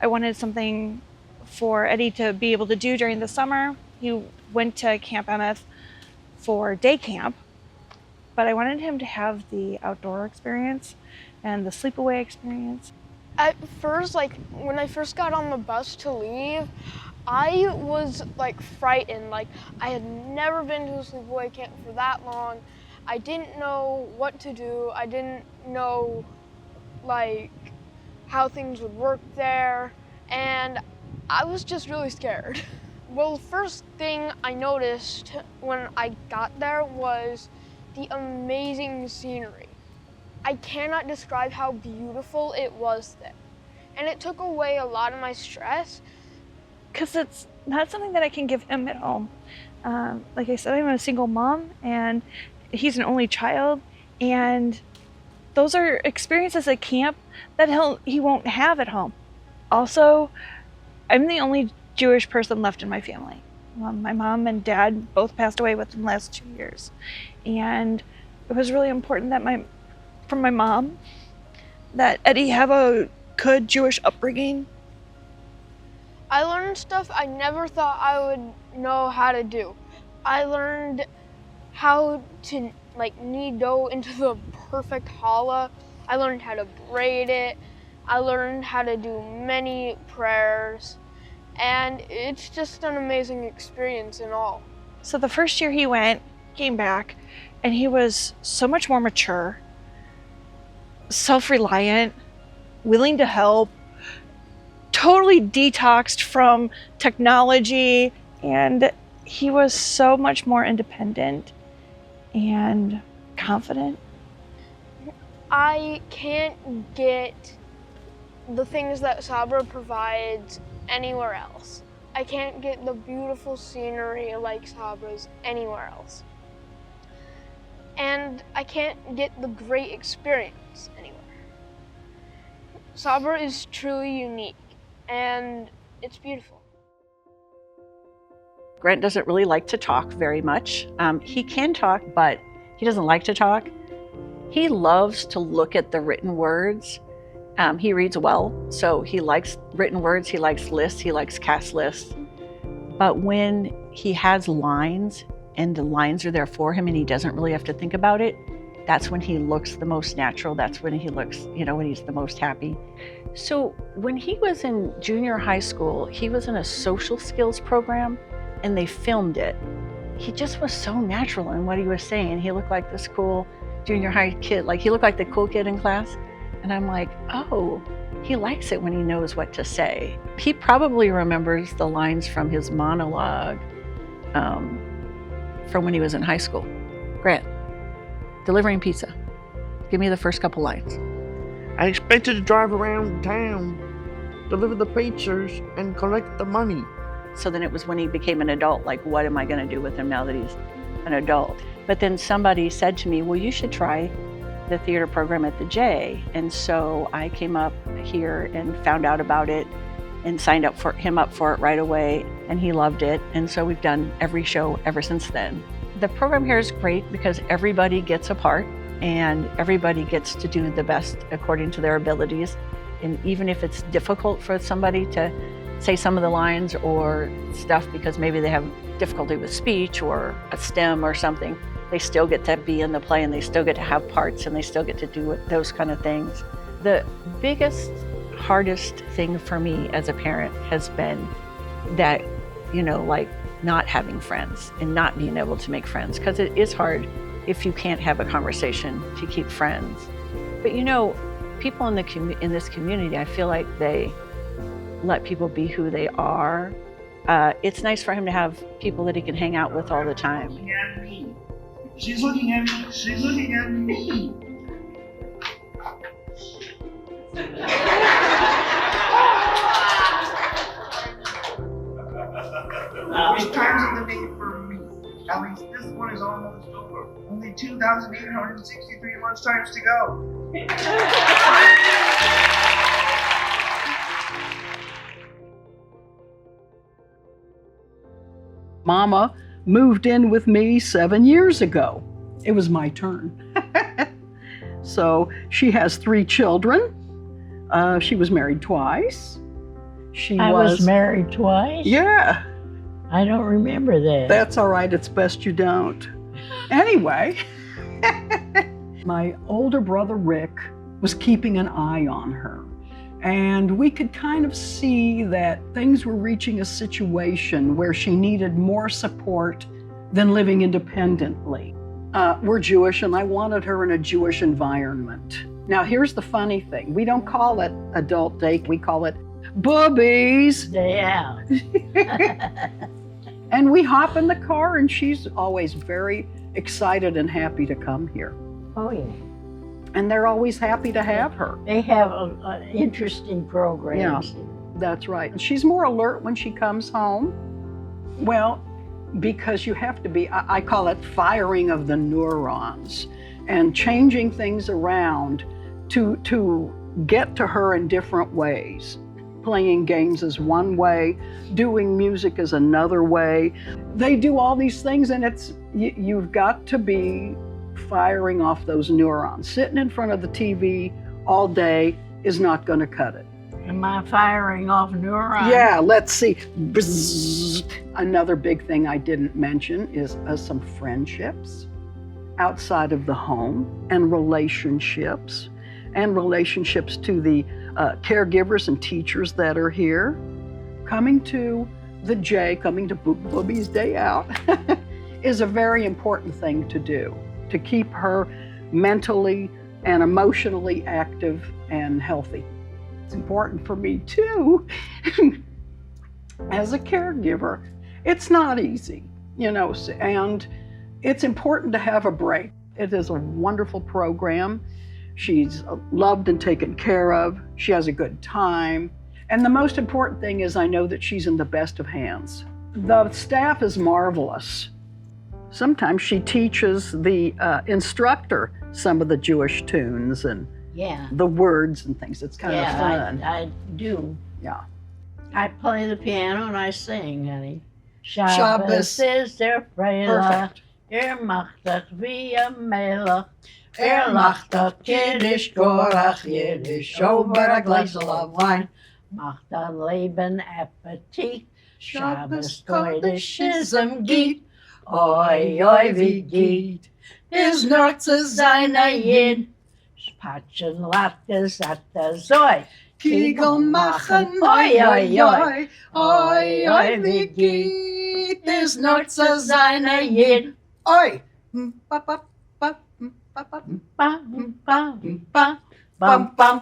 I wanted something for Eddie to be able to do during the summer. He went to Camp MF for day camp, but I wanted him to have the outdoor experience and the sleepaway experience. At first, like when I first got on the bus to leave, I was like frightened. Like I had never been to a sleepaway camp for that long. I didn't know what to do. I didn't know like how things would work there, and I was just really scared. Well, the first thing I noticed when I got there was the amazing scenery. I cannot describe how beautiful it was there. And it took away a lot of my stress. Because it's not something that I can give him at home. Like I said, I'm a single mom and he's an only child. And those are experiences at camp that he won't have at home. Also, I'm the only Jewish person left in my family. My mom and dad both passed away within the last 2 years. And it was really important that from my mom, that Eddie have a good Jewish upbringing. I learned stuff I never thought I would know how to do. I learned how to knead dough into the perfect challah. I learned how to braid it. I learned how to do many prayers. And it's just an amazing experience in all. So the first year he came back, and he was so much more mature, self-reliant, willing to help, totally detoxed from technology, and he was so much more independent and confident. I can't get the things that Sabra provides anywhere else. I can't get the beautiful scenery like Sabra's anywhere else. And I can't get the great experience anywhere. Sabra is truly unique, and it's beautiful. Grant doesn't really like to talk very much. He can talk, but he doesn't like to talk. He loves to look at the written words. He reads well, so he likes written words, he likes lists, he likes cast lists. But when he has lines, and the lines are there for him and he doesn't really have to think about it, that's when he looks the most natural. That's when he looks, when he's the most happy. So when he was in junior high school, he was in a social skills program and they filmed it. He just was so natural in what he was saying. He looked like this cool junior high kid, like he looked like the cool kid in class. And I'm like, oh, he likes it when he knows what to say. He probably remembers the lines from his monologue from when he was in high school. Grant, delivering pizza. Give me the first couple lines. I expected to drive around town, deliver the pizzas, and collect the money. So then it was when he became an adult, like, what am I going to do with him now that he's an adult? But then somebody said to me, well, you should try the theater program at the J. And so I came up here and found out about it and signed him up for it right away, and he loved it. And so we've done every show ever since then. The program here is great because everybody gets a part and everybody gets to do the best according to their abilities. And even if it's difficult for somebody to say some of the lines or stuff because maybe they have difficulty with speech or a stem or something, they still get to be in the play and they still get to have parts and they still get to do those kind of things. The biggest, hardest thing for me as a parent has been that, like not having friends and not being able to make friends, because it is hard if you can't have a conversation to keep friends. But people in this community, I feel like they let people be who they are. It's nice for him to have people that he can hang out with all the time. She's looking at me. She's looking at me. Which times of the day for me? At least this one is almost over. Only 2,863 lunchtimes to go. Mama moved in with me 7 years ago. It was my turn. So she has 3 children. She was married twice. She I was married twice. Yeah, I don't remember that. that's all right. It's best you don't. Anyway, my older brother Rick was keeping an eye on her. And we could kind of see that things were reaching a situation where she needed more support than living independently. We're Jewish, and I wanted her in a Jewish environment. Now, here's the funny thing. We don't call it adult day. We call it boobies. Yeah. And we hop in the car, and she's always very excited and happy to come here. Oh, yeah. And they're always happy to have her. They have interesting programs. Yeah. That's right. And she's more alert when she comes home. Well, because you have to be, I call it firing of the neurons and changing things around to get to her in different ways. Playing games is one way, doing music is another way. They do all these things, and you've got to be firing off those neurons. Sitting in front of the TV all day is not going to cut it. Am I firing off neurons? Yeah, let's see. Bzzz. Another big thing I didn't mention is some friendships outside of the home, and relationships to the caregivers and teachers that are here. Coming to the J, coming to Booby's Day Out is a very important thing to do, to keep her mentally and emotionally active and healthy. It's important for me too. As a caregiver, it's not easy, and it's important to have a break. It is a wonderful program. She's loved and taken care of. She has a good time. And the most important thing is I know that she's in the best of hands. The staff is marvelous. Sometimes she teaches the instructor some of the Jewish tunes and the words and things. It's kind of fun. I do. Yeah. I play the piano and I sing, honey. Shabbos is der Freitag, Perfect. macht das wie ein Melech. Macht das Kiddish, Korach, Yiddish, over a glass of wine. Macht das Leben Appetit, Shabbos Kodesh is Giet. Oi, oi, wie geht, is nur zu sein ein Jid. Spatschen, Latte, Satte, Zoi, Kegel machen, oi, oi, oi, oi, oi, wie geht, is nur zu sein ein Jid. oi. Bum, bum, bum, bum, bum, bum.